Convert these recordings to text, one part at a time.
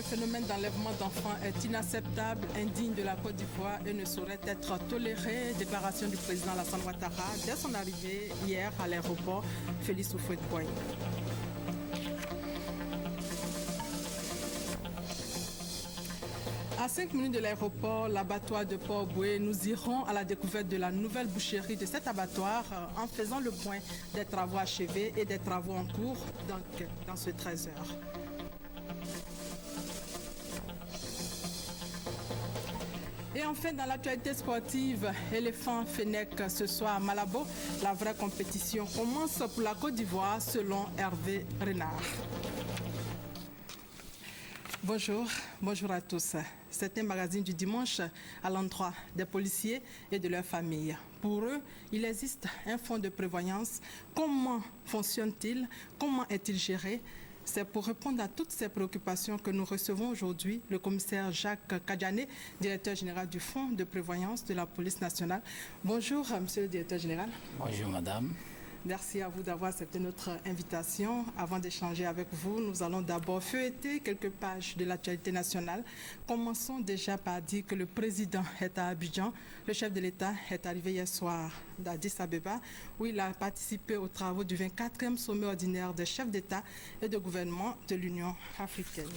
phénomène d'enlèvement d'enfants est inacceptable, indigne de la Côte d'Ivoire et ne saurait être toléré. Déclaration du président Alassane Ouattara dès son arrivée hier à l'aéroport Félix Houphouët-Boigny. À 5 minutes de l'aéroport, l'abattoir de Port-Bouët, nous irons à la découverte de la nouvelle boucherie de cet abattoir en faisant le point des travaux achevés et des travaux en cours dans ce 13 heures. Et enfin, dans l'actualité sportive, Éléphant Fennec ce soir à Malabo, la vraie compétition commence pour la Côte d'Ivoire selon Hervé Renard. Bonjour à tous. C'est un magazine du dimanche à l'endroit des policiers et de leurs familles. Pour eux, il existe un fonds de prévoyance. Comment fonctionne-t-il? Comment est-il géré? C'est pour répondre à toutes ces préoccupations que nous recevons aujourd'hui le commissaire Jacques Kadiané, directeur général du fonds de prévoyance de la police nationale. Bonjour, monsieur le directeur général. Bonjour, madame. Merci à vous d'avoir accepté notre invitation. Avant d'échanger avec vous, nous allons d'abord feuilleter quelques pages de l'actualité nationale. Commençons déjà par dire que le président est à Abidjan. Le chef de l'État est arrivé hier soir d'Addis Abeba, où il a participé aux travaux du 24e sommet ordinaire des chefs d'État et de gouvernement de l'Union africaine.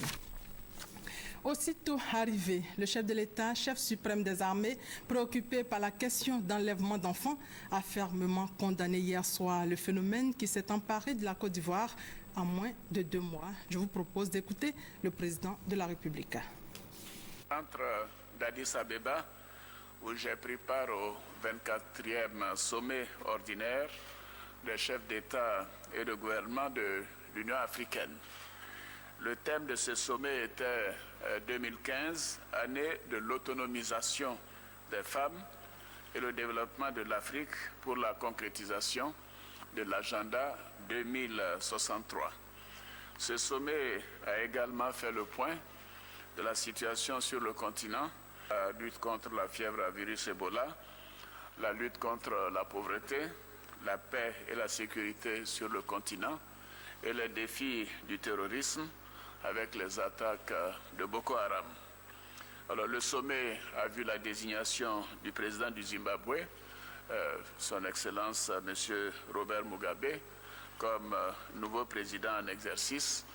Aussitôt arrivé, le chef de l'État, chef suprême des armées, préoccupé par la question d'enlèvement d'enfants, a fermement condamné hier soir le phénomène qui s'est emparé de la Côte d'Ivoire en moins de 2 mois. Je vous propose d'écouter le président de la République. Entre d'Addis Abeba, où j'ai pris part au 24e sommet ordinaire des chefs d'État et de gouvernement de l'Union africaine. Le thème de ce sommet était 2015, année de l'autonomisation des femmes et le développement de l'Afrique pour la concrétisation de l'agenda 2063. Ce sommet a également fait le point de la situation sur le continent, la lutte contre la fièvre à virus Ebola, la lutte contre la pauvreté, la paix et la sécurité sur le continent et les défis du terrorisme, avec les attaques de Boko Haram. Alors, le sommet a vu la désignation du président du Zimbabwe, son Excellence M. Robert Mugabe, comme nouveau président en exercice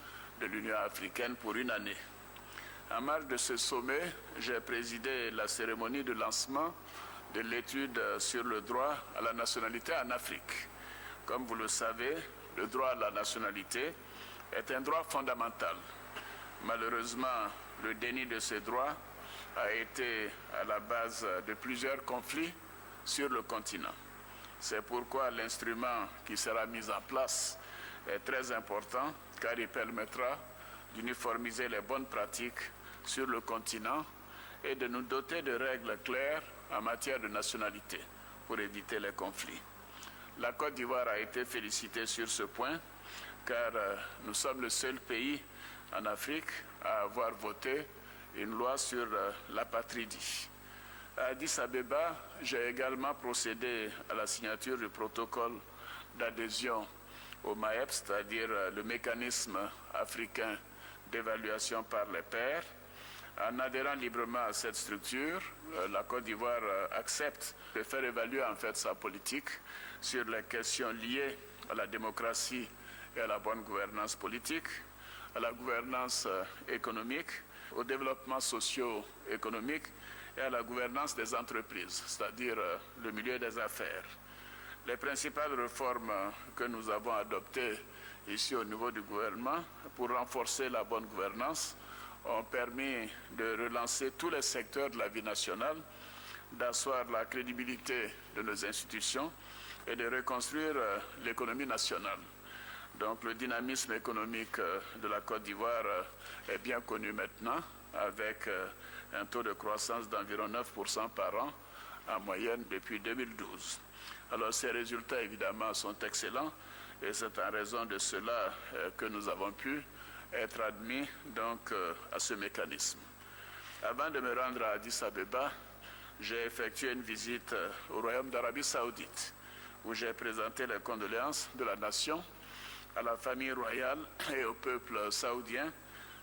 de l'Union africaine pour une année. En marge de ce sommet, j'ai présidé la cérémonie de lancement de l'étude sur le droit à la nationalité en Afrique. Comme vous le savez, le droit à la nationalité est un droit fondamental. Malheureusement, le déni de ces droits a été à la base de plusieurs conflits sur le continent. C'est pourquoi l'instrument qui sera mis en place est très important, car il permettra d'uniformiser les bonnes pratiques sur le continent et de nous doter de règles claires en matière de nationalité pour éviter les conflits. La Côte d'Ivoire a été félicitée sur ce point, car nous sommes le seul pays en Afrique à avoir voté une loi sur l'apatridie. À Addis Abeba, j'ai également procédé à la signature du protocole d'adhésion au MAEP, c'est-à-dire le mécanisme africain d'évaluation par les pairs. En adhérant librement à cette structure, la Côte d'Ivoire accepte de faire évaluer en fait sa politique sur les questions liées à la démocratie et à la bonne gouvernance politique, à la gouvernance économique, au développement socio-économique et à la gouvernance des entreprises, c'est-à-dire le milieu des affaires. Les principales réformes que nous avons adoptées ici au niveau du gouvernement pour renforcer la bonne gouvernance ont permis de relancer tous les secteurs de la vie nationale, d'asseoir la crédibilité de nos institutions et de reconstruire l'économie nationale. Donc le dynamisme économique de la Côte d'Ivoire est bien connu maintenant, avec un taux de croissance d'environ 9% par an en moyenne depuis 2012. Alors ces résultats évidemment sont excellents et c'est en raison de cela que nous avons pu être admis donc à ce mécanisme. Avant de me rendre à Addis Abeba, j'ai effectué une visite au Royaume d'Arabie Saoudite où j'ai présenté les condoléances de la nation à la famille royale et au peuple saoudien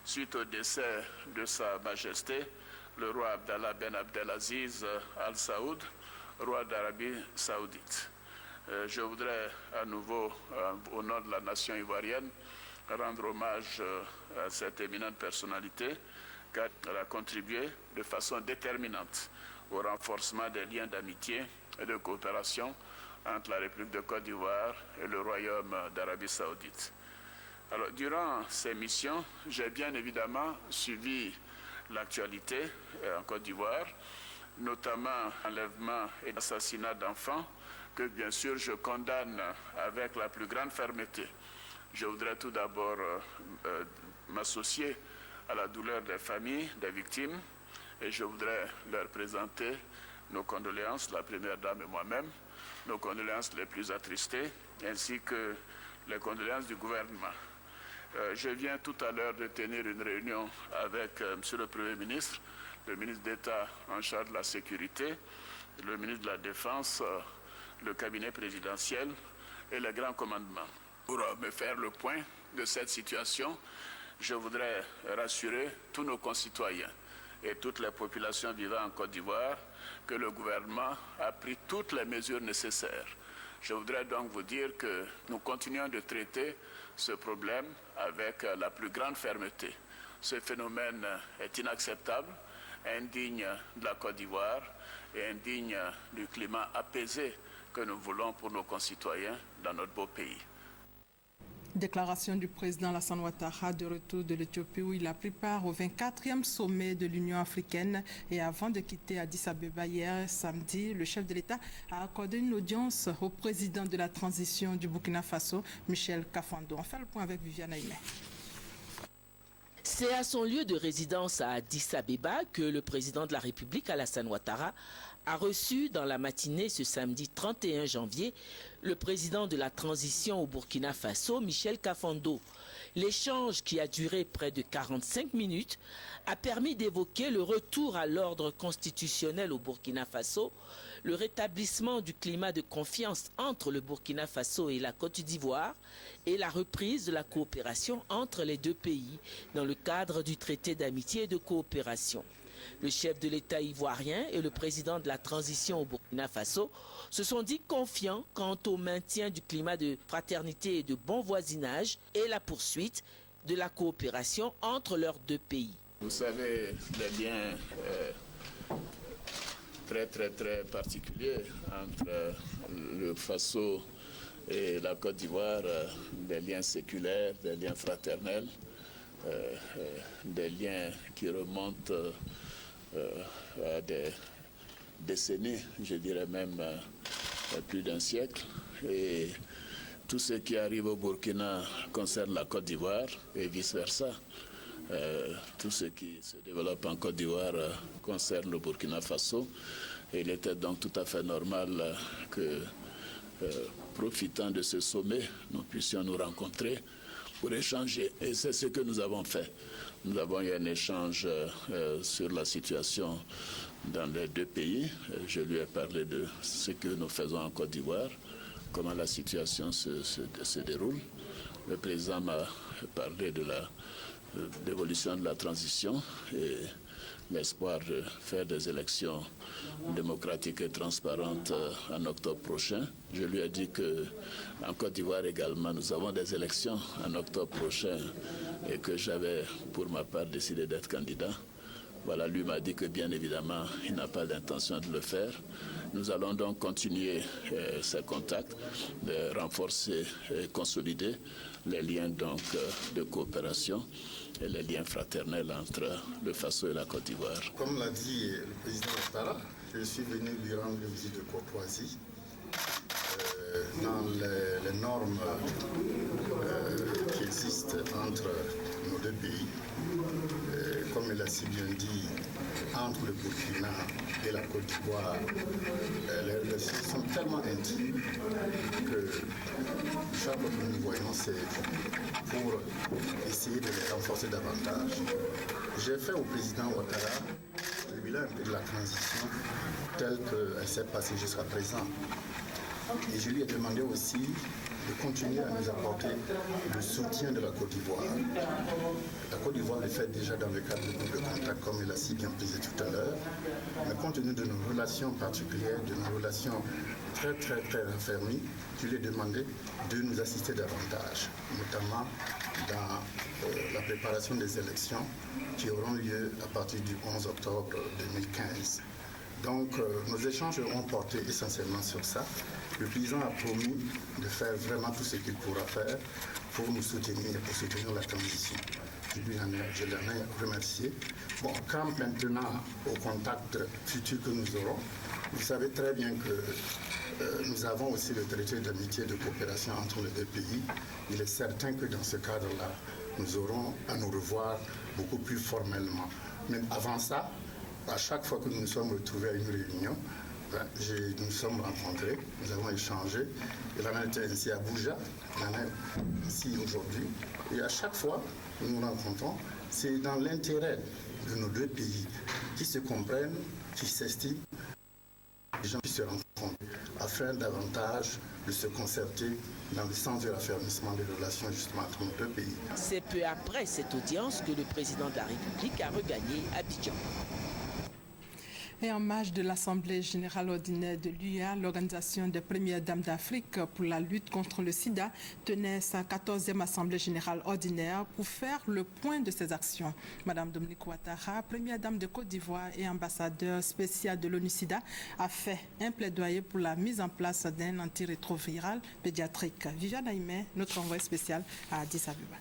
suite au décès de Sa Majesté, le roi Abdallah Ben Abdelaziz Al Saoud, roi d'Arabie Saoudite. Je voudrais à nouveau, au nom de la nation ivoirienne, rendre hommage à cette éminente personnalité car elle a contribué de façon déterminante au renforcement des liens d'amitié et de coopération entre la République de Côte d'Ivoire et le Royaume d'Arabie Saoudite. Alors, durant ces missions, j'ai bien évidemment suivi l'actualité en Côte d'Ivoire, notamment l'enlèvement et l'assassinat d'enfants, que bien sûr je condamne avec la plus grande fermeté. Je voudrais tout d'abord m'associer à la douleur des familles, des victimes, et je voudrais leur présenter nos condoléances, la Première Dame et moi-même, nos condoléances les plus attristées, ainsi que les condoléances du gouvernement. Je viens tout à l'heure de tenir une réunion avec Monsieur le Premier ministre, le ministre d'État en charge de la sécurité, le ministre de la Défense, le cabinet présidentiel et le grand commandement. Pour me faire le point de cette situation, je voudrais rassurer tous nos concitoyens et toutes les populations vivant en Côte d'Ivoire que le gouvernement a pris toutes les mesures nécessaires. Je voudrais donc vous dire que nous continuons de traiter ce problème avec la plus grande fermeté. Ce phénomène est inacceptable, indigne de la Côte d'Ivoire et indigne du climat apaisé que nous voulons pour nos concitoyens dans notre beau pays. Déclaration du président Alassane Ouattara de retour de l'Éthiopie où il a pris part au 24e sommet de l'Union africaine. Et avant de quitter Addis Abeba hier samedi, le chef de l'État a accordé une audience au président de la transition du Burkina Faso, Michel Kafando. On fait le point avec Viviane Aimé. C'est à son lieu de résidence à Addis Abeba que le président de la République, Alassane Ouattara, a reçu dans la matinée ce samedi 31 janvier le président de la transition au Burkina Faso, Michel Kafando. L'échange, qui a duré près de 45 minutes, a permis d'évoquer le retour à l'ordre constitutionnel au Burkina Faso, le rétablissement du climat de confiance entre le Burkina Faso et la Côte d'Ivoire et la reprise de la coopération entre les deux pays dans le cadre du traité d'amitié et de coopération. Le chef de l'État ivoirien et le président de la transition au Burkina Faso se sont dit confiants quant au maintien du climat de fraternité et de bon voisinage et la poursuite de la coopération entre leurs deux pays. Vous savez, les liens très particuliers entre le Faso et la Côte d'Ivoire, des liens séculaires, des liens fraternels, des liens qui remontent à des décennies, je dirais même plus d'un siècle. Et tout ce qui arrive au Burkina concerne la Côte d'Ivoire et vice-versa. Tout ce qui se développe en Côte d'Ivoire concerne le Burkina Faso. Et il était donc tout à fait normal que, profitant de ce sommet, nous puissions nous rencontrer pour échanger. Et c'est ce que nous avons fait. Nous avons eu un échange sur la situation dans les deux pays. Je lui ai parlé de ce que nous faisons en Côte d'Ivoire, comment la situation se déroule. Le président m'a parlé de l'évolution de la transition et l'espoir de faire des élections démocratiques et transparentes en octobre prochain. Je lui ai dit qu'en Côte d'Ivoire également, nous avons des élections en octobre prochain et que j'avais pour ma part décidé d'être candidat. Voilà, lui m'a dit que bien évidemment, il n'a pas d'intention de le faire. Nous allons donc continuer ces contacts, renforcer et consolider les liens donc, de coopération et les liens fraternels entre le Faso et la Côte d'Ivoire. Comme l'a dit le président Ouattara, je suis venu lui rendre une visite de courtoisie dans les normes qui existent entre nos deux pays. Comme il a si bien dit, entre le Burkina et la Côte d'Ivoire, les relations sont tellement intimes que chaque fois que nous voyons, c'est pour essayer de les renforcer davantage. J'ai fait au président Ouattara le bilan un peu de la transition telle qu'elle s'est passée jusqu'à présent. Et je lui ai demandé aussi de continuer à nous apporter le soutien de la Côte d'Ivoire. La Côte d'Ivoire le fait déjà dans le cadre du groupe de contact, comme elle a si bien précisé tout à l'heure, mais compte tenu de nos relations particulières, de nos relations très raffermies, je lui ai demandé de nous assister davantage, notamment dans la préparation des élections qui auront lieu à partir du 11 octobre 2015. Donc nos échanges auront porté essentiellement sur ça. Le président a promis de faire vraiment tout ce qu'il pourra faire pour nous soutenir, pour soutenir la transition. Je l'en ai remercié. Bon, quant maintenant au contact futur que nous aurons, vous savez très bien que nous avons aussi le traité d'amitié et de coopération entre les deux pays. Il est certain que dans ce cadre-là, nous aurons à nous revoir beaucoup plus formellement. Même avant ça, à chaque fois que nous nous sommes retrouvés à une réunion, nous nous sommes rencontrés, nous avons échangé. Il en a été ainsi à Abuja, il en est ici aujourd'hui. Et à chaque fois que nous nous rencontrons, c'est dans l'intérêt de nos deux pays qui se comprennent, qui s'estiment, les gens qui se rencontrent, afin davantage de se concerter dans le sens de l'affermissement des relations justement entre nos deux pays. C'est peu après cette audience que le président de la République a regagné Abidjan. Et en marge de l'Assemblée générale ordinaire de l'UA, l'Organisation des Premières Dames d'Afrique pour la lutte contre le sida tenait sa 14e Assemblée générale ordinaire pour faire le point de ses actions. Madame Dominique Ouattara, Première Dame de Côte d'Ivoire et ambassadeur spécial de l'ONU-SIDA, a fait un plaidoyer pour la mise en place d'un antirétroviral pédiatrique. Viviane Aïmé, notre envoyé spécial à Addis Abeba.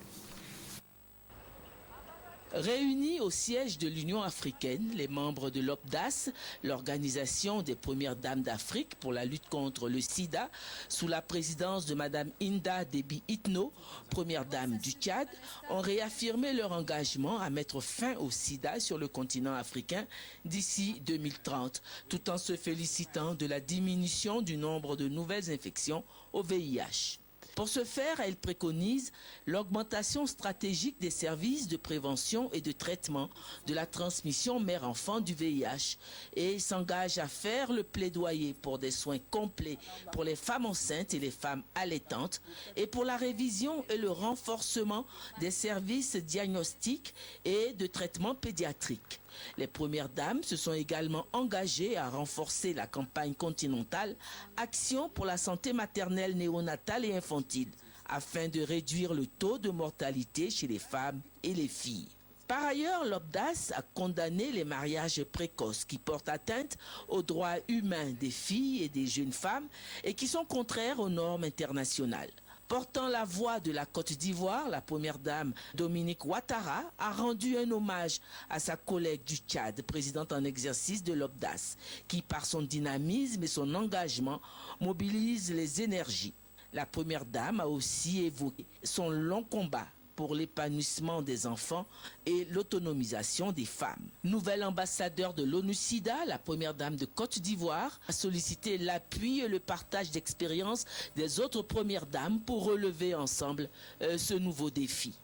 Réunis au siège de l'Union africaine, les membres de l'OPDAS, l'Organisation des Premières Dames d'Afrique pour la lutte contre le sida, sous la présidence de Mme Inda Déby Itno, Première Dame du Tchad, ont réaffirmé leur engagement à mettre fin au sida sur le continent africain d'ici 2030, tout en se félicitant de la diminution du nombre de nouvelles infections au VIH. Pour ce faire, elle préconise l'augmentation stratégique des services de prévention et de traitement de la transmission mère-enfant du VIH et s'engage à faire le plaidoyer pour des soins complets pour les femmes enceintes et les femmes allaitantes et pour la révision et le renforcement des services diagnostiques et de traitement pédiatrique. Les Premières Dames se sont également engagées à renforcer la campagne continentale Action pour la santé maternelle, néonatale et infantile, afin de réduire le taux de mortalité chez les femmes et les filles. Par ailleurs, l'OPDAS a condamné les mariages précoces qui portent atteinte aux droits humains des filles et des jeunes femmes et qui sont contraires aux normes internationales. Portant la voix de la Côte d'Ivoire, la Première Dame Dominique Ouattara a rendu un hommage à sa collègue du Tchad, présidente en exercice de l'OPDAS, qui par son dynamisme et son engagement mobilise les énergies. La Première Dame a aussi évoqué son long combat pour l'épanouissement des enfants et l'autonomisation des femmes. Nouvel ambassadeur de l'ONU-SIDA, la Première Dame de Côte d'Ivoire a sollicité l'appui et le partage d'expériences des autres Premières Dames pour relever ensemble ce nouveau défi.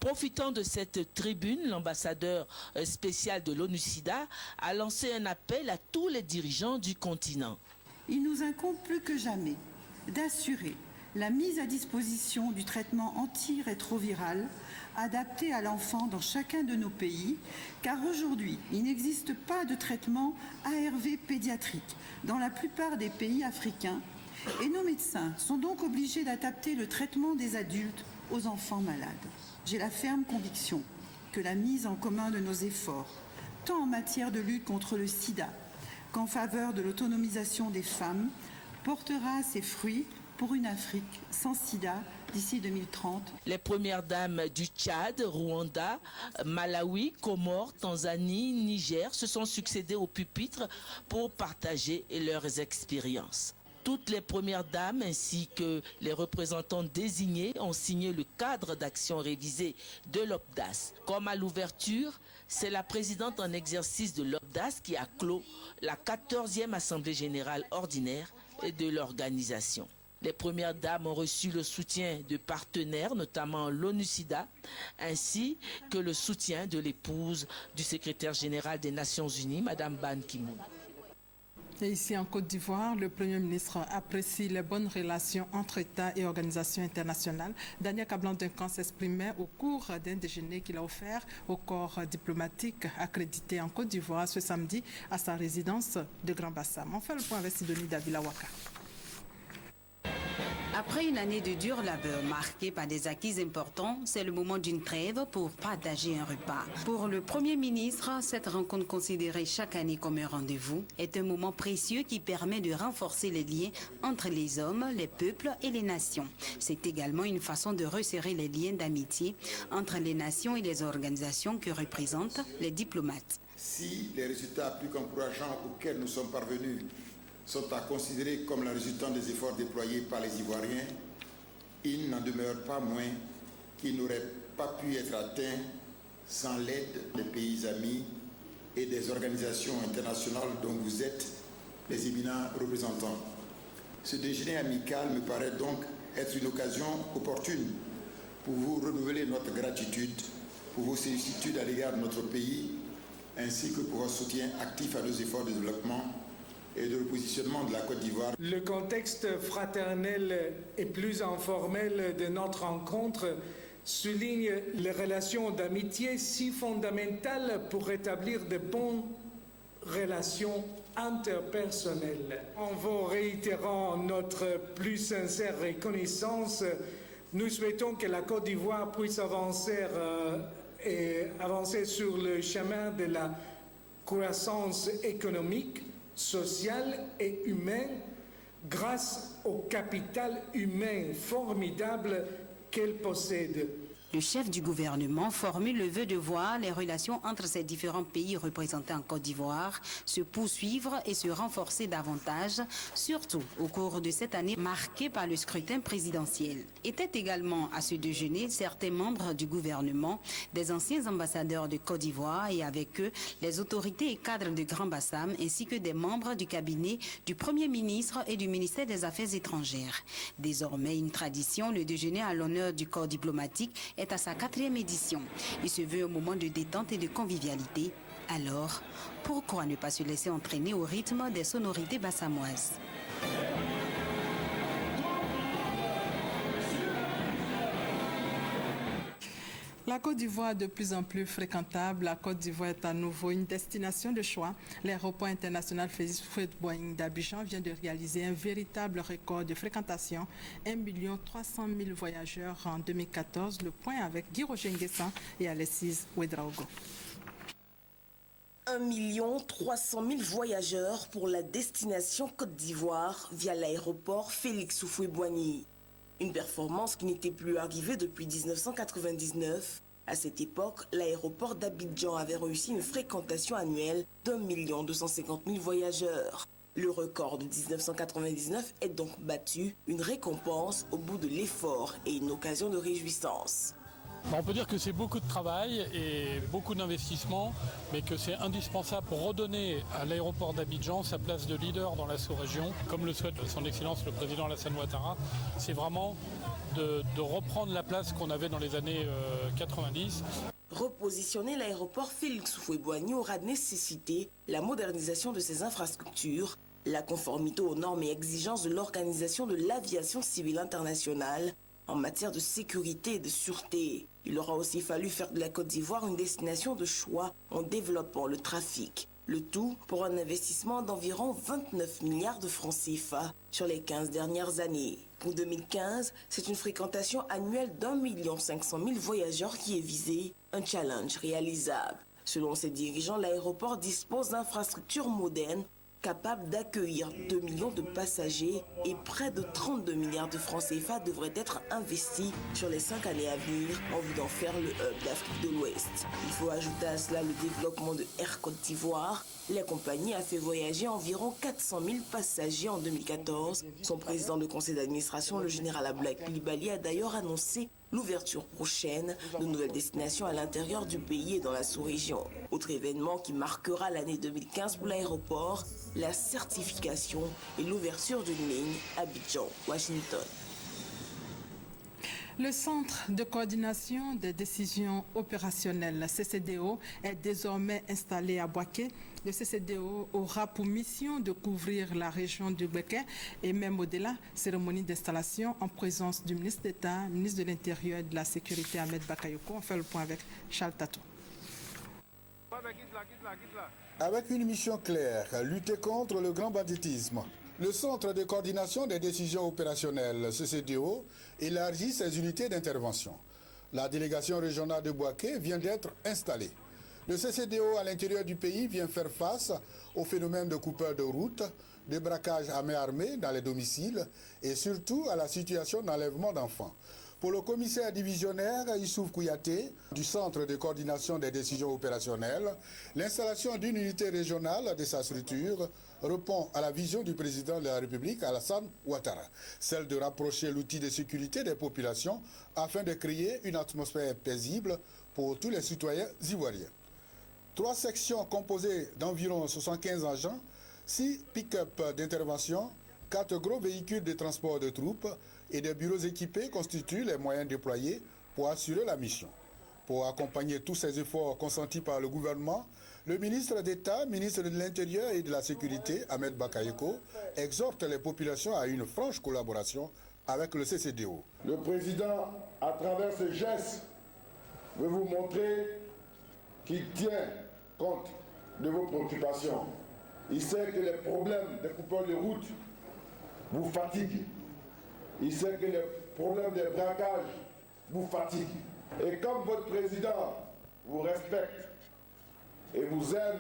Profitant de cette tribune, l'ambassadeur spécial de l'ONU-SIDA a lancé un appel à tous les dirigeants du continent. Il nous incombe plus que jamais d'assurer la mise à disposition du traitement antirétroviral adapté à l'enfant dans chacun de nos pays, car aujourd'hui, il n'existe pas de traitement ARV pédiatrique dans la plupart des pays africains et nos médecins sont donc obligés d'adapter le traitement des adultes aux enfants malades. J'ai la ferme conviction que la mise en commun de nos efforts, tant en matière de lutte contre le sida qu'en faveur de l'autonomisation des femmes, portera ses fruits pour une Afrique sans sida d'ici 2030. Les Premières Dames du Tchad, Rwanda, Malawi, Comores, Tanzanie, Niger se sont succédées au pupitre pour partager leurs expériences. Toutes les Premières Dames ainsi que les représentants désignés ont signé le cadre d'action révisé de l'OPDAS. Comme à l'ouverture, c'est la présidente en exercice de l'OPDAS qui a clos la 14e Assemblée générale ordinaire de l'organisation. Les Premières Dames ont reçu le soutien de partenaires, notamment l'ONU-SIDA, ainsi que le soutien de l'épouse du secrétaire général des Nations Unies, Mme Ban Ki-moon. Et ici en Côte d'Ivoire, le Premier ministre apprécie les bonnes relations entre États et organisations internationales. Daniel Kablan-Duncan s'exprimait au cours d'un déjeuner qu'il a offert au corps diplomatique accrédité en Côte d'Ivoire ce samedi à sa résidence de Grand Bassam. On fait le point avec Sidonie Davila-Waka. Après une année de dur labeur marquée par des acquis importants, c'est le moment d'une trêve pour partager un repas. Pour le Premier ministre, cette rencontre considérée chaque année comme un rendez-vous est un moment précieux qui permet de renforcer les liens entre les hommes, les peuples et les nations. C'est également une façon de resserrer les liens d'amitié entre les nations et les organisations que représentent les diplomates. Si les résultats plus qu'encourageants auxquels nous sommes parvenus sont à considérer comme la résultante des efforts déployés par les Ivoiriens, il n'en demeure pas moins qu'ils n'auraient pas pu être atteints sans l'aide des pays amis et des organisations internationales dont vous êtes les éminents représentants. Ce déjeuner amical me paraît donc être une occasion opportune pour vous renouveler notre gratitude pour vos sollicitudes à l'égard de notre pays, ainsi que pour votre soutien actif à nos efforts de développement et de repositionnement de la Côte d'Ivoire. Le contexte fraternel et plus informel de notre rencontre souligne les relations d'amitié si fondamentales pour rétablir de bonnes relations interpersonnelles. En vous réitérant notre plus sincère reconnaissance, nous souhaitons que la Côte d'Ivoire puisse avancer sur le chemin de la croissance économique, sociale et humaine grâce au capital humain formidable qu'elle possède. Le chef du gouvernement formule le vœu de voir les relations entre ces différents pays représentés en Côte d'Ivoire se poursuivre et se renforcer davantage, surtout au cours de cette année marquée par le scrutin présidentiel. Étaient également à ce déjeuner certains membres du gouvernement, des anciens ambassadeurs de Côte d'Ivoire et avec eux les autorités et cadres de Grand Bassam ainsi que des membres du cabinet du Premier ministre et du ministère des Affaires étrangères. Désormais une tradition, le déjeuner à l'honneur du corps diplomatique est à sa 4e édition. Il se veut un moment de détente et de convivialité. Alors, pourquoi ne pas se laisser entraîner au rythme des sonorités bassamoises? La Côte d'Ivoire est de plus en plus fréquentable. La Côte d'Ivoire est à nouveau une destination de choix. L'aéroport international Félix Houphouët-Boigny d'Abidjan vient de réaliser un véritable record de fréquentation. 1 300 000 voyageurs en 2014. Le point avec Guy Roger Nguessan et Alexis Ouedraogo. 1 300 000 voyageurs pour la destination Côte d'Ivoire via l'aéroport Félix Houphouët-Boigny. Une performance qui n'était plus arrivée depuis 1999. À cette époque, l'aéroport d'Abidjan avait réussi une fréquentation annuelle d'1 250 000 voyageurs. Le record de 1999 est donc battu, une récompense au bout de l'effort et une occasion de réjouissance. On peut dire que c'est beaucoup de travail et beaucoup d'investissement, mais que c'est indispensable pour redonner à l'aéroport d'Abidjan sa place de leader dans la sous-région, comme le souhaite son Excellence le Président Alassane Ouattara. C'est vraiment de reprendre la place qu'on avait dans les années 90. Repositionner l'aéroport Félix Houphouët-Boigny aura nécessité la modernisation de ses infrastructures, la conformité aux normes et exigences de l'Organisation de l'aviation civile internationale, en matière de sécurité et de sûreté. Il aura aussi fallu faire de la Côte d'Ivoire une destination de choix en développant le trafic. Le tout pour un investissement d'environ 29 milliards de francs CFA sur les 15 dernières années. Pour 2015, c'est une fréquentation annuelle d'1 500 000 voyageurs qui est visée, un challenge réalisable. Selon ses dirigeants, l'aéroport dispose d'infrastructures modernes capable d'accueillir 2 millions de passagers et près de 32 milliards de francs CFA devraient être investis sur les 5 années à venir en vue d'en faire le hub d'Afrique de l'Ouest. Il faut ajouter à cela le développement de Air Côte d'Ivoire. La compagnie a fait voyager environ 400 000 passagers en 2014. Son président de conseil d'administration, le général Abdoulaye Coulibaly, a d'ailleurs annoncé l'ouverture prochaine de nouvelles destinations à l'intérieur du pays et dans la sous-région. Autre événement qui marquera l'année 2015 pour l'aéroport, la certification et l'ouverture d'une ligne Abidjan-Washington. Le Centre de coordination des décisions opérationnelles, CCDO, est désormais installé à Bouaké. Le CCDO aura pour mission de couvrir la région du Bouaké et même au-delà, cérémonie d'installation en présence du ministre d'État, ministre de l'Intérieur et de la Sécurité, Ahmed Bakayoko. On fait le point avec Charles Tatou. Avec une mission claire, lutter contre le grand banditisme, le Centre de coordination des décisions opérationnelles, CCDO, élargit ses unités d'intervention. La délégation régionale de Bouaké vient d'être installée. Le CCDO à l'intérieur du pays vient faire face au phénomène de coupeurs de route, de braquage à main armée dans les domiciles et surtout à la situation d'enlèvement d'enfants. Pour le commissaire divisionnaire Issouf Kouyaté du Centre de coordination des décisions opérationnelles, l'installation d'une unité régionale de sa structure répond à la vision du président de la République, Alassane Ouattara, celle de rapprocher l'outil de sécurité des populations afin de créer une atmosphère paisible pour tous les citoyens ivoiriens. 3 sections composées d'environ 75 agents, 6 pick-up d'intervention, 4 gros véhicules de transport de troupes et des bureaux équipés constituent les moyens déployés pour assurer la mission. Pour accompagner tous ces efforts consentis par le gouvernement, le ministre d'État, ministre de l'Intérieur et de la Sécurité, Ahmed Bakayoko, exhorte les populations à une franche collaboration avec le CCDO. Le président, à travers ce geste, veut vous montrer qu'il tient compte de vos préoccupations. Il sait que les problèmes des coupeurs de route vous fatiguent. Il sait que les problèmes des braquages vous fatiguent. Et comme votre président vous respecte et vous aime,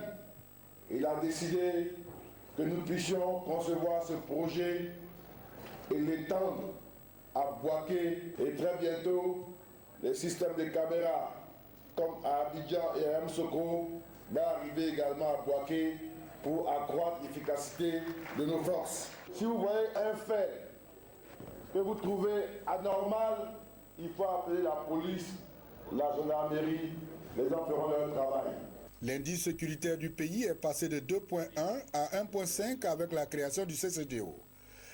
il a décidé que nous puissions concevoir ce projet et l'étendre à Bouaké. Et très bientôt, les systèmes de caméras comme à Abidjan et à Msoko va arriver également à Bouaké pour accroître l'efficacité de nos forces. Si vous voyez un fait que vous trouvez anormal, il faut appeler la police, la gendarmerie, les gens feront leur travail. L'indice sécuritaire du pays est passé de 2,1 à 1,5 avec la création du CCDO.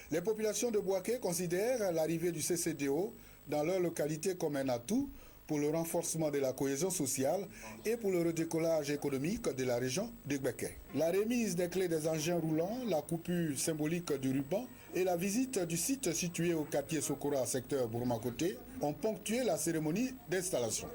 Les populations de Bouaké considèrent l'arrivée du CCDO dans leur localité comme un atout pour le renforcement de la cohésion sociale et pour le redécollage économique de la région de Bouaké. La remise des clés des engins roulants, la coupure symbolique du ruban et la visite du site situé au quartier Sokora, secteur Bourmakoté, ont ponctué la cérémonie d'installation.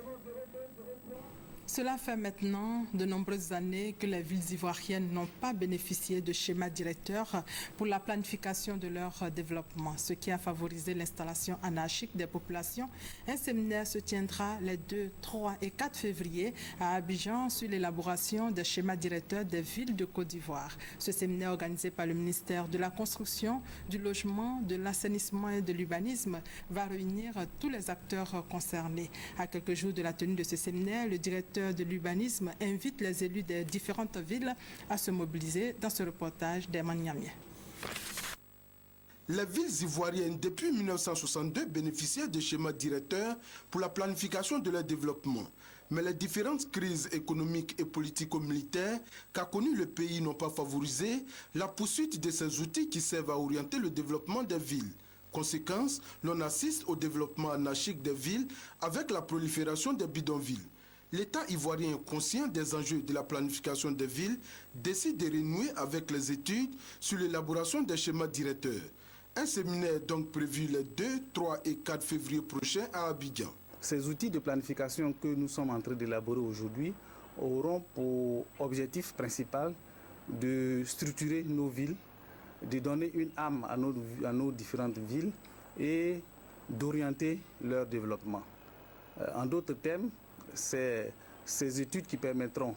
Cela fait maintenant de nombreuses années que les villes ivoiriennes n'ont pas bénéficié de schémas directeurs pour la planification de leur développement, ce qui a favorisé l'installation anarchique des populations. Un séminaire se tiendra les 2, 3 et 4 février à Abidjan sur l'élaboration des schémas directeurs des villes de Côte d'Ivoire. Ce séminaire organisé par le ministère de la Construction, du Logement, de l'Assainissement et de l'Urbanisme va réunir tous les acteurs concernés. À quelques jours de la tenue de ce séminaire, le directeur de l'urbanisme invite les élus des différentes villes à se mobiliser dans ce reportage d'Herman Niamien. Les villes ivoiriennes, depuis 1962, bénéficiaient de schémas directeurs pour la planification de leur développement. Mais les différentes crises économiques et politico-militaires qu'a connues le pays n'ont pas favorisé la poursuite de ces outils qui servent à orienter le développement des villes. Conséquence, l'on assiste au développement anarchique des villes avec la prolifération des bidonvilles. L'État ivoirien, conscient des enjeux de la planification des villes, décide de renouer avec les études sur l'élaboration des schémas directeurs. Un séminaire est donc prévu les 2, 3 et 4 février prochains à Abidjan. Ces outils de planification que nous sommes en train d'élaborer aujourd'hui auront pour objectif principal de structurer nos villes, de donner une âme à nos différentes villes et d'orienter leur développement. En d'autres termes, c'est ces études qui permettront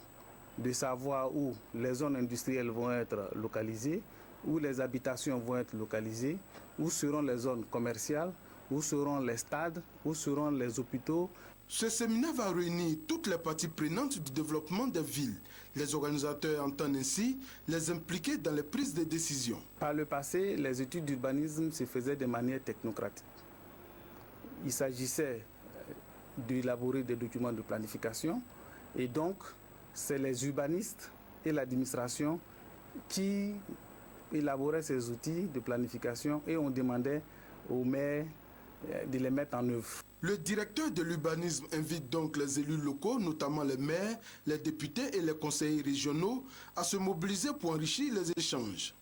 de savoir où les zones industrielles vont être localisées, où les habitations vont être localisées, où seront les zones commerciales, où seront les stades, où seront les hôpitaux. Ce séminaire va réunir toutes les parties prenantes du développement des villes. Les organisateurs entendent ainsi les impliquer dans les prises de décision. Par le passé, les études d'urbanisme se faisaient de manière technocratique. Il s'agissait d'élaborer des documents de planification et donc c'est les urbanistes et l'administration qui élaboraient ces outils de planification et on demandait aux maires de les mettre en œuvre. Le directeur de l'urbanisme invite donc les élus locaux, notamment les maires, les députés et les conseillers régionaux, à se mobiliser pour enrichir les échanges.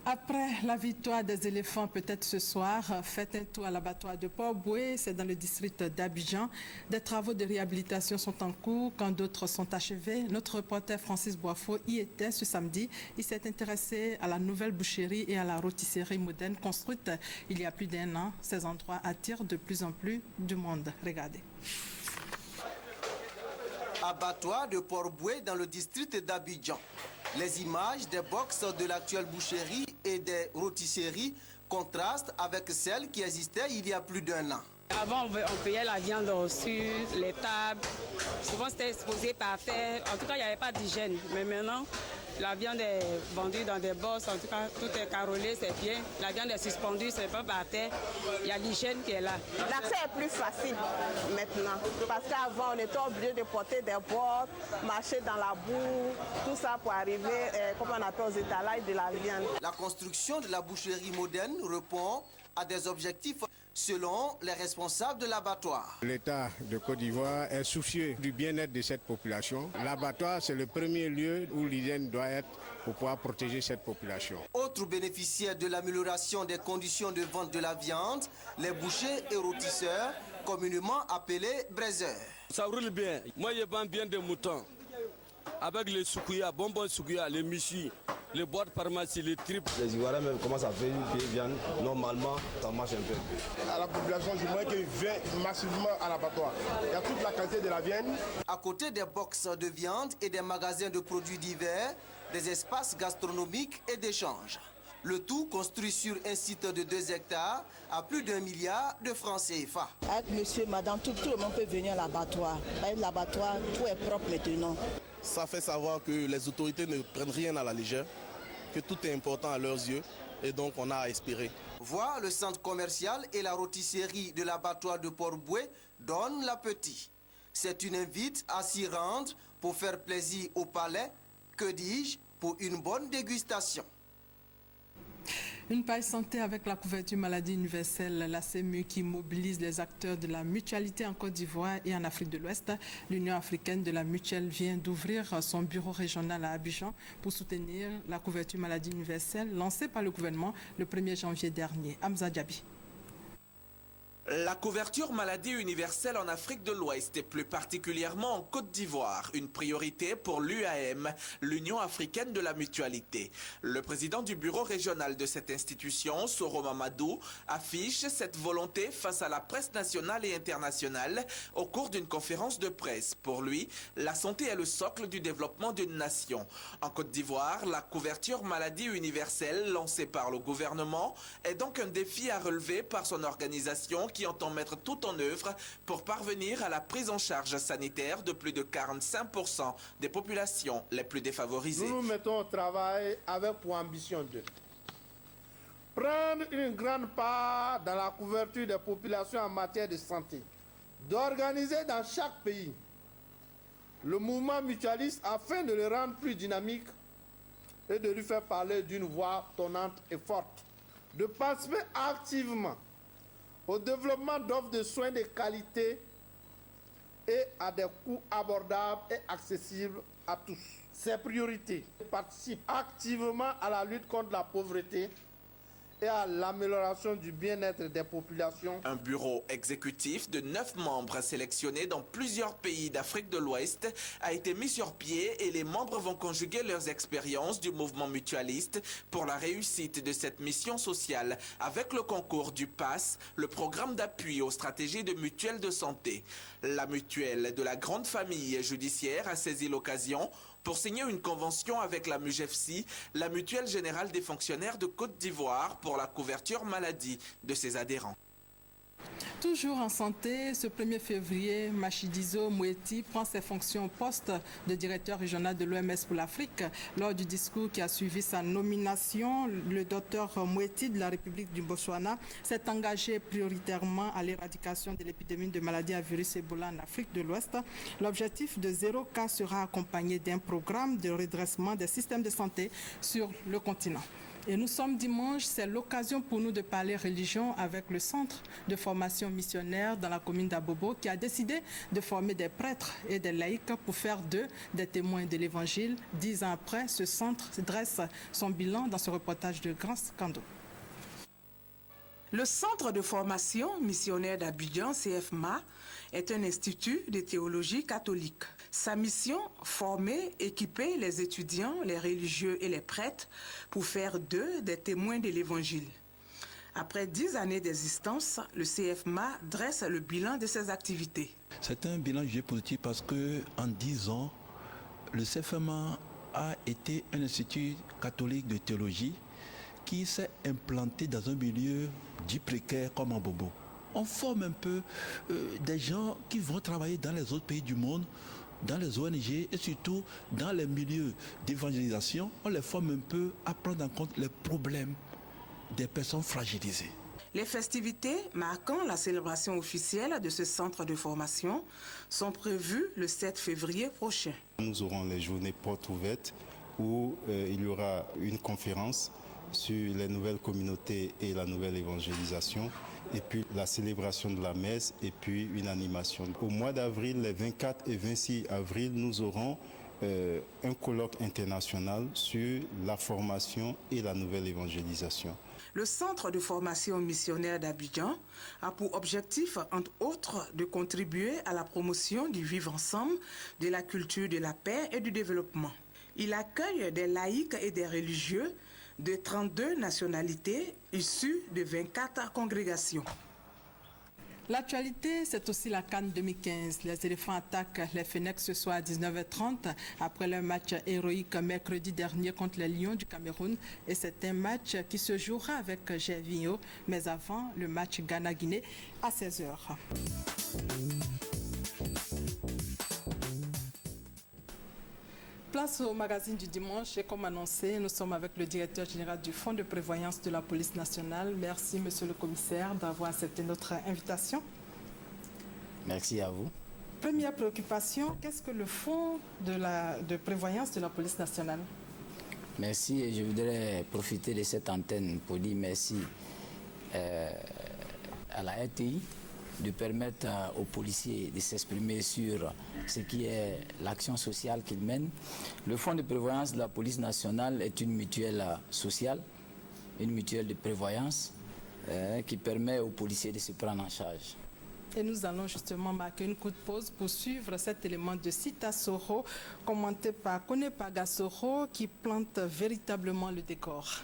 Après la victoire des éléphants, peut-être ce soir, faites un tour à l'abattoir de Port-Boué, c'est dans le district d'Abidjan. Des travaux de réhabilitation sont en cours quand d'autres sont achevés. Notre reporter Francis Boifo y était ce samedi. Il s'est intéressé à la nouvelle boucherie et à la rôtisserie moderne construite il y a plus d'1 an. Ces endroits attirent de plus en plus du monde. Regardez. Abattoir de Port-Boué dans le district d'Abidjan. Les images des box de l'actuelle boucherie et des rôtisseries contrastent avec celles qui existaient il y a plus d'1 an. Avant, on payait la viande sur les tables. Souvent, c'était exposé par terre. En tout cas, il n'y avait pas d'hygiène. Mais maintenant, la viande est vendue dans des bosses. En tout cas, tout est carrelé, c'est bien. La viande est suspendue, c'est pas par terre. Il y a l'hygiène qui est là. L'accès est plus facile maintenant. Parce qu'avant, on était obligé de porter des bottes, marcher dans la boue, tout ça pour arriver, comme on appelle aux étalages de la viande. La construction de la boucherie moderne répond à des objectifs selon les responsables de l'abattoir. L'État de Côte d'Ivoire est soucieux du bien-être de cette population. L'abattoir, c'est le premier lieu où l'hygiène doit être pour pouvoir protéger cette population. Autres bénéficiaires de l'amélioration des conditions de vente de la viande, les bouchers et rôtisseurs, communément appelés braiseurs. Ça roule bien. Moi, je vends bien des moutons. Avec les soukouya, bonbons soukouya, les michis, les boîtes pharmacie, les tripes. Les Ivoiriens même commencent à faire une vieille viande. Normalement, ça marche un peu. À la population, je voudrais qu'ils viennent massivement à l'abattoir. Il y a toute la qualité de la viande. À côté des box de viande et des magasins de produits divers, des espaces gastronomiques et d'échanges. Le tout construit sur un site de 2 hectares à plus d'1 milliard de francs CFA. Avec monsieur, madame, tout le monde peut venir à l'abattoir. Avec l'abattoir, tout est propre maintenant. Ça fait savoir que les autorités ne prennent rien à la légère, que tout est important à leurs yeux et donc on a à espérer. Voir le centre commercial et la rôtisserie de l'abattoir de Port-Boué donne l'appétit. C'est une invite à s'y rendre pour faire plaisir au palais, que dis-je, pour une bonne dégustation. Une page santé avec la couverture maladie universelle, la CMU qui mobilise les acteurs de la mutualité en Côte d'Ivoire et en Afrique de l'Ouest. L'Union africaine de la mutuelle vient d'ouvrir son bureau régional à Abidjan pour soutenir la couverture maladie universelle lancée par le gouvernement le 1er janvier dernier. Hamza Diaby. La couverture maladie universelle en Afrique de l'Ouest et plus particulièrement en Côte d'Ivoire, une priorité pour l'UAM, l'Union africaine de la mutualité. Le président du bureau régional de cette institution, Soro Mamadou, affiche cette volonté face à la presse nationale et internationale au cours d'une conférence de presse. Pour lui, la santé est le socle du développement d'une nation. En Côte d'Ivoire, la couverture maladie universelle lancée par le gouvernement est donc un défi à relever par son organisation qui entend mettre tout en œuvre pour parvenir à la prise en charge sanitaire de plus de 45% des populations les plus défavorisées. Nous nous mettons au travail avec pour ambition de prendre une grande part dans la couverture des populations en matière de santé, d'organiser dans chaque pays le mouvement mutualiste afin de le rendre plus dynamique et de lui faire parler d'une voix tonnante et forte, de participer activement au développement d'offres de soins de qualité et à des coûts abordables et accessibles à tous. Ces priorités participent activement à la lutte contre la pauvreté et à l'amélioration du bien-être des populations. Un bureau exécutif de 9 membres sélectionnés dans plusieurs pays d'Afrique de l'Ouest a été mis sur pied et les membres vont conjuguer leurs expériences du mouvement mutualiste pour la réussite de cette mission sociale avec le concours du PASS, le programme d'appui aux stratégies de mutuelles de santé. La mutuelle de la grande famille judiciaire a saisi l'occasion pour signer une convention avec la MUGEFSI, la Mutuelle Générale des Fonctionnaires de Côte d'Ivoire, pour la couverture maladie de ses adhérents. Toujours en santé, ce 1er février, Matshidiso Moeti prend ses fonctions au poste de directeur régional de l'OMS pour l'Afrique. Lors du discours qui a suivi sa nomination, le docteur Moeti de la République du Botswana s'est engagé prioritairement à l'éradication de l'épidémie de maladies à virus Ebola en Afrique de l'Ouest. L'objectif de 0 cas sera accompagné d'un programme de redressement des systèmes de santé sur le continent. Et nous sommes dimanche, c'est l'occasion pour nous de parler religion avec le centre de formation missionnaire dans la commune d'Abobo qui a décidé de former des prêtres et des laïcs pour faire d'eux des témoins de l'évangile. 10 ans après, ce centre dresse son bilan dans ce reportage de Grand Scando. Le Centre de formation missionnaire d'Abidjan, CFMA, est un institut de théologie catholique. Sa mission, former, équiper les étudiants, les religieux et les prêtres pour faire d'eux des témoins de l'Évangile. Après 10 années d'existence, le CFMA dresse le bilan de ses activités. C'est un bilan jugé positif parce qu'en 10 ans, le CFMA a été un institut catholique de théologie qui s'est implanté dans un milieu dit précaire comme en Bobo. On forme un peu des gens qui vont travailler dans les autres pays du monde, dans les ONG et surtout dans les milieux d'évangélisation. On les forme un peu à prendre en compte les problèmes des personnes fragilisées. Les festivités marquant la célébration officielle de ce centre de formation sont prévues le 7 février prochain. Nous aurons les journées portes ouvertes où il y aura une conférence sur les nouvelles communautés et la nouvelle évangélisation, et puis la célébration de la messe, et puis une animation. Au mois d'avril, les 24 et 26 avril, nous aurons un colloque international sur la formation et la nouvelle évangélisation. Le Centre de formation missionnaire d'Abidjan a pour objectif, entre autres, de contribuer à la promotion du vivre ensemble, de la culture de la paix et du développement. Il accueille des laïcs et des religieux de 32 nationalités issues de 24 congrégations. L'actualité, c'est aussi la CAN 2015. Les éléphants attaquent les Phénix ce soir à 19h30 après leur match héroïque mercredi dernier contre les Lions du Cameroun. Et c'est un match qui se jouera avec Gervinho, mais avant le match Ghana-Guinée à 16h. Place au magazine du dimanche et comme annoncé, nous sommes avec le directeur général du Fonds de prévoyance de la police nationale. Merci, monsieur le commissaire, d'avoir accepté notre invitation. Merci à vous. Première préoccupation, qu'est-ce que le Fonds de prévoyance de la police nationale? Merci et je voudrais profiter de cette antenne pour dire merci à la RTI de permettre aux policiers de s'exprimer sur ce qui est l'action sociale qu'ils mènent. Le Fonds de prévoyance de la police nationale est une mutuelle sociale, une mutuelle de prévoyance qui permet aux policiers de se prendre en charge. Et nous allons justement marquer une courte pause pour suivre cet élément de Sita Soro, commenté par Konepaga Soro, qui plante véritablement le décor.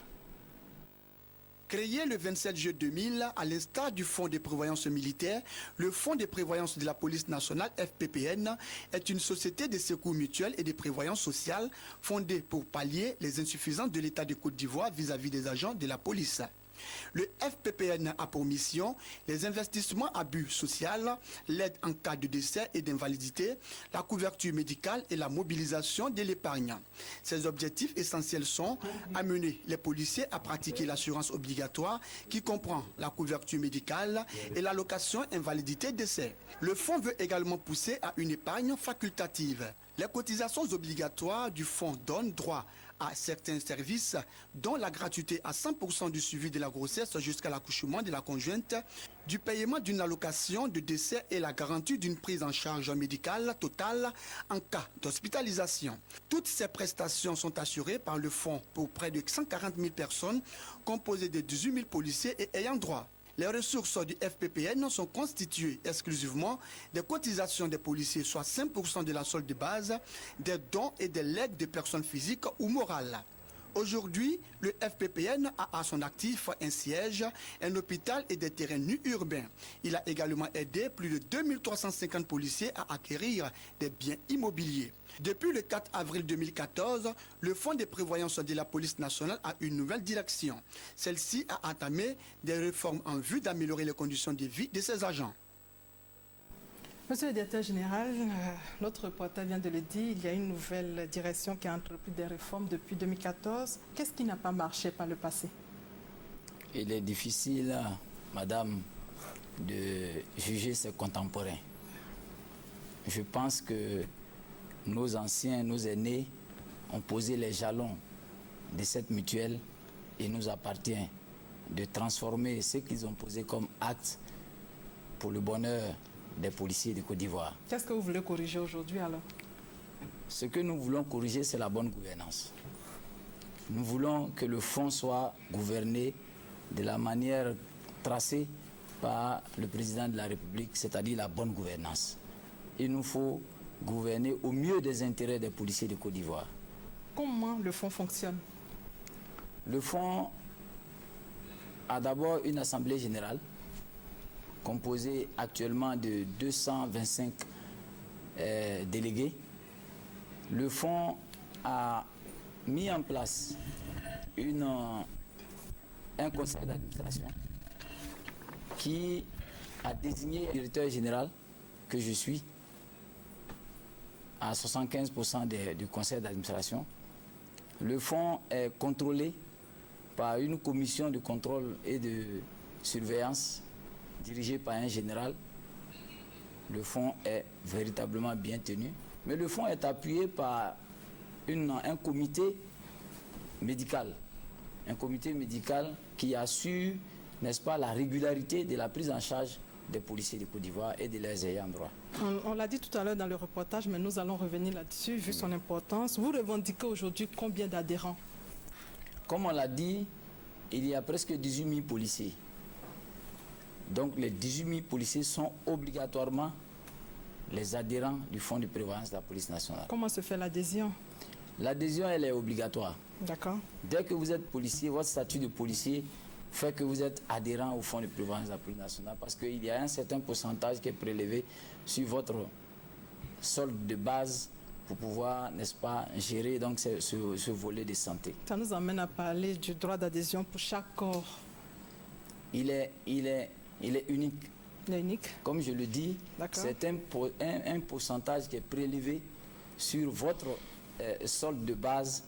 Créé le 27 juillet 2000, à l'instar du Fonds de prévoyance militaire, le Fonds de prévoyance de la police nationale, FPPN, est une société de secours mutuel et de prévoyance sociale fondée pour pallier les insuffisances de l'État de Côte d'Ivoire vis-à-vis des agents de la police. Le FPPN a pour mission les investissements à but social, l'aide en cas de décès et d'invalidité, la couverture médicale et la mobilisation de l'épargne. Ces objectifs essentiels sont amener les policiers à pratiquer l'assurance obligatoire qui comprend la couverture médicale et l'allocation invalidité-décès. Le fonds veut également pousser à une épargne facultative. Les cotisations obligatoires du fonds donnent droit à certains services, dont la gratuité à 100% du suivi de la grossesse jusqu'à l'accouchement de la conjointe, du paiement d'une allocation de décès et la garantie d'une prise en charge médicale totale en cas d'hospitalisation. Toutes ces prestations sont assurées par le fonds pour près de 140 000 personnes, composées de 18 000 policiers et ayant droit. Les ressources du FPPN sont constituées exclusivement des cotisations des policiers, soit 5% de la solde de base, des dons et des legs de personnes physiques ou morales. Aujourd'hui, le FPPN a à son actif un siège, un hôpital et des terrains nus urbains. Il a également aidé plus de 2350 policiers à acquérir des biens immobiliers. Depuis le 4 avril 2014, le Fonds de prévoyance de la police nationale a une nouvelle direction. Celle-ci a entamé des réformes en vue d'améliorer les conditions de vie de ses agents. Monsieur le directeur général, notre reporter vient de le dire, il y a une nouvelle direction qui a entrepris des réformes depuis 2014. Qu'est-ce qui n'a pas marché par le passé? Il est difficile, madame, de juger ses contemporains. Je pense que nos anciens, nos aînés ont posé les jalons de cette mutuelle il nous appartient de transformer ce qu'ils ont posé comme acte pour le bonheur des policiers de Côte d'Ivoire. Qu'est-ce que vous voulez corriger aujourd'hui alors? Ce que nous voulons corriger, c'est la bonne gouvernance. Nous voulons que le fonds soit gouverné de la manière tracée par le président de la République, c'est-à-dire la bonne gouvernance. Il nous faut gouverner au mieux des intérêts des policiers de Côte d'Ivoire. Comment le fonds fonctionne? Le fonds a d'abord une assemblée générale composée actuellement de 225 délégués. Le fonds a mis en place un conseil d'administration qui a désigné le directeur général que je suis à 75% du conseil d'administration. Le fonds est contrôlé par une commission de contrôle et de surveillance dirigée par un général. Le fonds est véritablement bien tenu. Mais le fonds est appuyé par un comité médical. Un comité médical qui assure, n'est-ce pas, la régularité de la prise en charge des policiers de Côte d'Ivoire et de leurs ayants droit. On l'a dit tout à l'heure dans le reportage, mais nous allons revenir là-dessus, vu son importance. Vous revendiquez aujourd'hui combien d'adhérents? Comme on l'a dit, il y a presque 18 000 policiers. Donc les 18 000 policiers sont obligatoirement les adhérents du Fonds de prévoyance de la police nationale. Comment se fait l'adhésion? L'adhésion, elle est obligatoire. D'accord. Dès que vous êtes policier, votre statut de policier fait que vous êtes adhérent au Fonds de prévoyance de la police nationale parce qu'il y a un certain pourcentage qui est prélevé sur votre solde de base pour pouvoir, n'est-ce pas, gérer donc ce volet de santé. Ça nous amène à parler du droit d'adhésion pour chaque corps. Il est unique. Il est unique. Comme je le dis, c'est un pourcentage qui est prélevé sur votre solde de base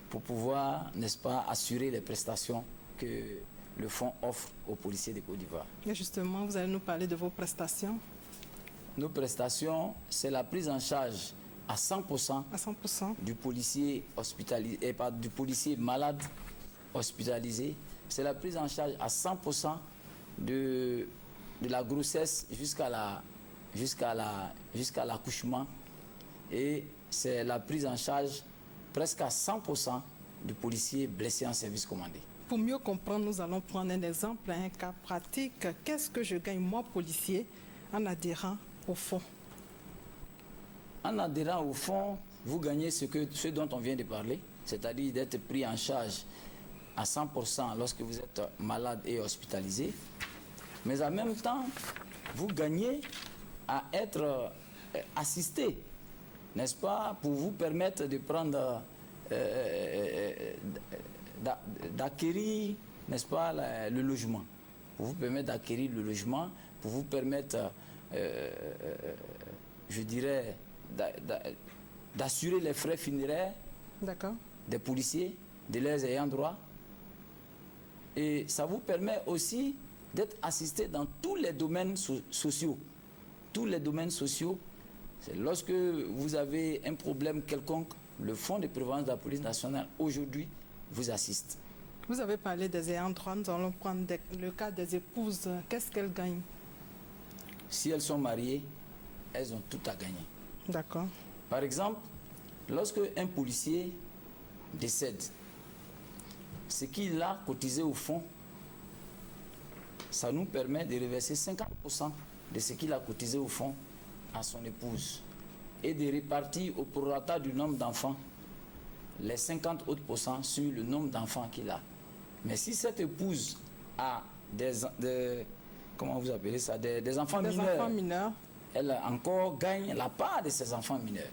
pour pouvoir, n'est-ce pas, assurer les prestations que le fonds offre aux policiers de Côte d'Ivoire. Et justement, vous allez nous parler de vos prestations. Nos prestations, c'est la prise en charge à 100%, du policier hospitalisé, du policier malade hospitalisé. C'est la prise en charge à 100% de la grossesse jusqu'à l'accouchement. Et c'est la prise en charge presque à 100% du policier blessé en service commandé. Pour mieux comprendre, nous allons prendre un exemple, un cas pratique. Qu'est-ce que je gagne, moi, policier, en adhérant au fonds? En adhérant au fonds, vous gagnez ce dont on vient de parler, c'est-à-dire d'être pris en charge à 100% lorsque vous êtes malade et hospitalisé. Mais en même temps, vous gagnez à être assisté, n'est-ce pas, pour vous permettre de prendre, d'acquérir, n'est-ce pas, le logement. Pour vous permettre d'acquérir le logement, pour vous permettre, je dirais, d'assurer les frais funéraires des policiers, de leurs ayants droit. Et ça vous permet aussi d'être assisté dans tous les domaines sociaux. Tous les domaines sociaux. C'est lorsque vous avez un problème quelconque, le Fonds de prévoyance de la police nationale, aujourd'hui, vous assiste. Vous avez parlé des ayants droit, nous allons prendre le cas des épouses. Qu'est-ce qu'elles gagnent? Si elles sont mariées, elles ont tout à gagner. D'accord. Par exemple, lorsque un policier décède, ce qu'il a cotisé au fonds, ça nous permet de reverser 50% de ce qu'il a cotisé au fonds à son épouse et de répartir au prorata du nombre d'enfants les 50 autres % sur le nombre d'enfants qu'il a. Mais si cette épouse a comment vous appelez ça, des enfants mineurs, elle encore gagne la part de ses enfants mineurs.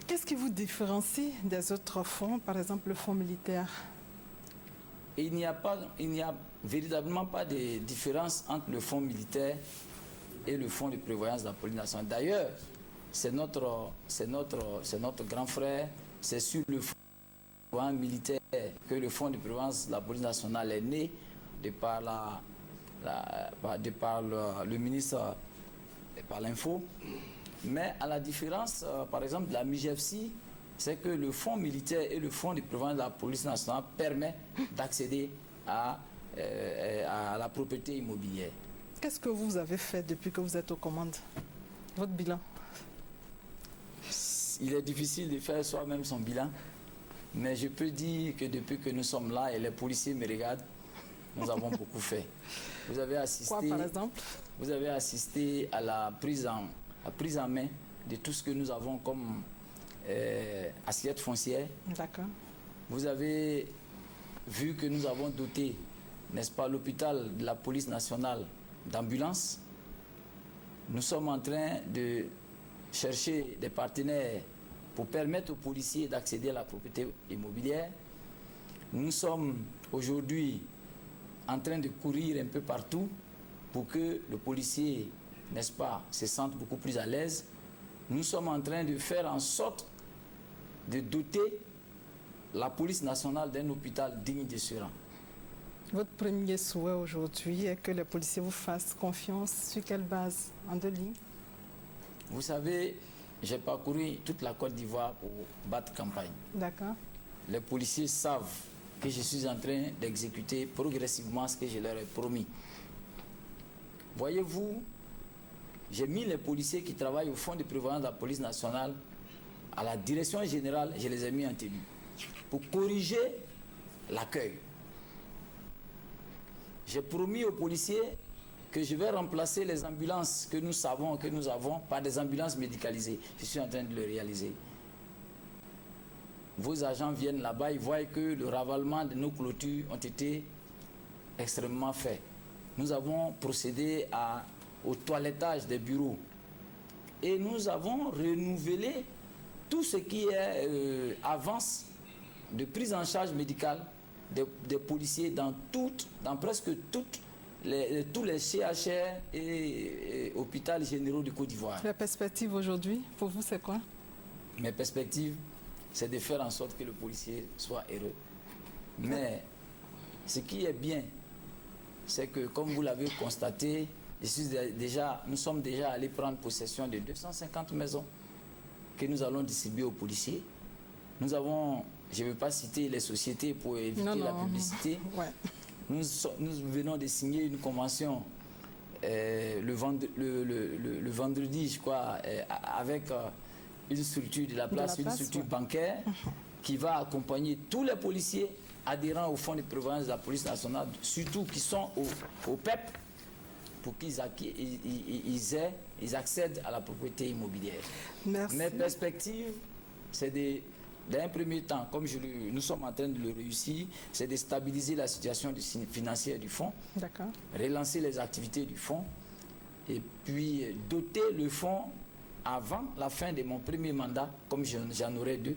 Qu'est-ce qui vous différencie des autres fonds, par exemple le fonds militaire? Il n'y a véritablement pas de différence entre le fonds militaire et le fonds de prévoyance de la police nationale. D'ailleurs, c'est notre grand frère, c'est sur le fonds militaire que le fonds de prévoyance de la police nationale est né, de par le ministre, par l'info. Mais à la différence, par exemple, de la MIGFC, c'est que le fonds militaire et le fonds de prévoyance de la police nationale permettent d'accéder à la propriété immobilière. Qu'est-ce que vous avez fait depuis que vous êtes aux commandes? Votre bilan? Il est difficile de faire soi-même son bilan, mais je peux dire que depuis que nous sommes là et les policiers me regardent, nous avons beaucoup fait. Vous avez assisté, quoi, par exemple? Vous avez assisté à la prise en main de tout ce que nous avons comme assiette foncière. D'accord. Vous avez vu que nous avons doté, n'est-ce pas, l'hôpital de la police nationale d'ambulance. Nous sommes en train de chercher des partenaires pour permettre aux policiers d'accéder à la propriété immobilière. Nous sommes aujourd'hui en train de courir un peu partout pour que le policier, n'est-ce pas, se sente beaucoup plus à l'aise. Nous sommes en train de faire en sorte de doter la police nationale d'un hôpital digne de ce rang. Votre premier souhait aujourd'hui est que les policiers vous fassent confiance. Sur quelle base? En 2 lignes? Vous savez, j'ai parcouru toute la Côte d'Ivoire pour battre campagne. D'accord. Les policiers savent que je suis en train d'exécuter progressivement ce que je leur ai promis. Voyez-vous, j'ai mis les policiers qui travaillent au fonds de prévoyance de la police nationale à la direction générale, je les ai mis en tenue pour corriger l'accueil. J'ai promis aux policiers que je vais remplacer les ambulances que nous savons que nous avons par des ambulances médicalisées. Je suis en train de le réaliser. Vos agents viennent là-bas, ils voient que le ravalement de nos clôtures ont été extrêmement faits. Nous avons procédé au toilettage des bureaux et nous avons renouvelé tout ce qui est avance de prise en charge médicale des policiers dans presque tous les CHR et hôpitaux généraux du Côte d'Ivoire. La perspective aujourd'hui, pour vous, c'est quoi? Mes perspectives, c'est de faire en sorte que le policier soit heureux. Mais ce qui est bien, c'est que, comme vous l'avez constaté, nous sommes déjà allés prendre possession de 250 maisons que nous allons distribuer aux policiers. Nous avons, je ne vais pas citer les sociétés pour éviter la publicité. Ouais. Nous venons de signer une convention le vendredi, je crois, avec une structure de la place, une structure bancaire qui va accompagner tous les policiers adhérents au fonds de prévoyance de la police nationale, surtout qui sont au PEP, pour qu'ils accèdent à la propriété immobilière. Merci. Mes perspectives, c'est d'un premier temps, comme nous sommes en train de le réussir, c'est de stabiliser la situation financière du fonds, relancer les activités du fonds et puis doter le fonds avant la fin de mon premier mandat, comme j'en aurai 2,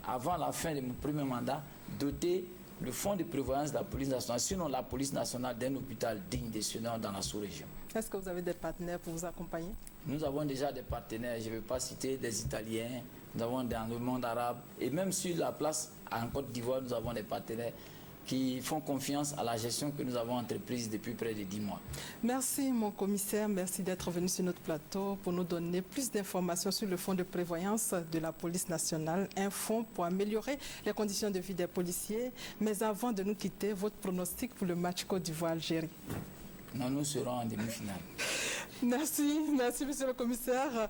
avant la fin de mon premier mandat, doter le fonds de prévoyance de la police nationale, sinon la police nationale, d'un hôpital digne de ce nom dans la sous-région. Est-ce que vous avez des partenaires pour vous accompagner? Nous avons déjà des partenaires, je ne vais pas citer des Italiens, nous avons dans le monde arabe, et même sur la place en Côte d'Ivoire, nous avons des partenaires qui font confiance à la gestion que nous avons entreprise depuis près de 10 mois. Merci mon commissaire, merci d'être venu sur notre plateau pour nous donner plus d'informations sur le fonds de prévoyance de la police nationale, un fonds pour améliorer les conditions de vie des policiers. Mais avant de nous quitter, votre pronostic pour le match Côte d'Ivoire-Algérie? Nous serons en demi-finale. Merci monsieur le commissaire.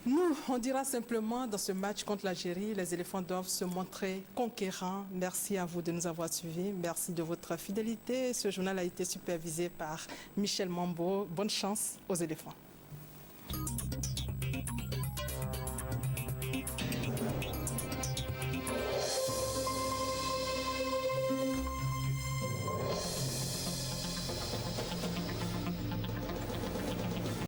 Nous, on dira simplement dans ce match contre l'Algérie, les éléphants doivent se montrer conquérants. Merci à vous de nous avoir suivis. Merci de votre fidélité. Ce journal a été supervisé par Michel Mambo. Bonne chance aux éléphants.